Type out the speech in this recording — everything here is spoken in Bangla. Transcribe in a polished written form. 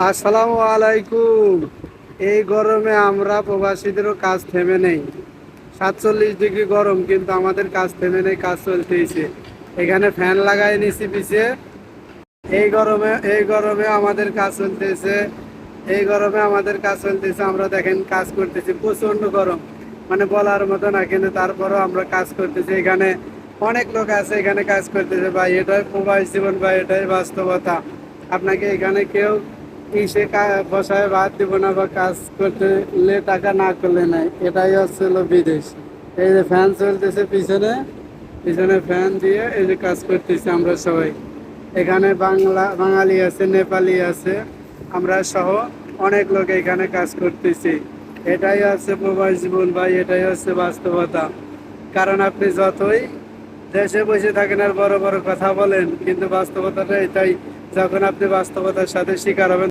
আসসালামু আলাইকুম। এই গরমে আমরা প্রবাসীদেরও কাজ থেমে নেই। 47 ডিগ্রি গরম, কিন্তু আমাদের কাজ থেমে নেই, কাজ চলতেইছে। এখানে ফ্যান লাগাই নিছি পিছে। এই গরমে আমাদের কাজ চলতেছে। আমরা দেখেন কাজ করতেছি, প্রচন্ড গরম, মানে বলার মতো না, কিন্তু তারপরও আমরা কাজ করতেছি। এখানে অনেক লোক আছে, এখানে কাজ করতেছে। ভাই, এটাই প্রবাসী জীবন, ভাই, এটাই বাস্তবতা। আপনাকে এখানে কেউ বসায় ভাত দিব না, বা কাজ করতে টাকা না করলে নাই। এটাই হলো বিদেশ। এই যে ফ্যান চলতেছে পিছনে, পিছনে ফ্যান দিয়ে এই যে কাজ করতেছি আমরা সবাই। এখানে বাঙালি আছে, নেপালি আছে, আমরা সহ অনেক লোক এখানে কাজ করতেছি। এটাই হচ্ছে প্রবাসী জীবন, ভাই, এটাই হচ্ছে বাস্তবতা। কারণ আপনি যতই দেশে বসে থাকেন আর বড় বড় কথা বলেন, কিন্তু বাস্তবতাটা এটাই। যখন আপনি বাস্তবতার সাথে শিকার হবেন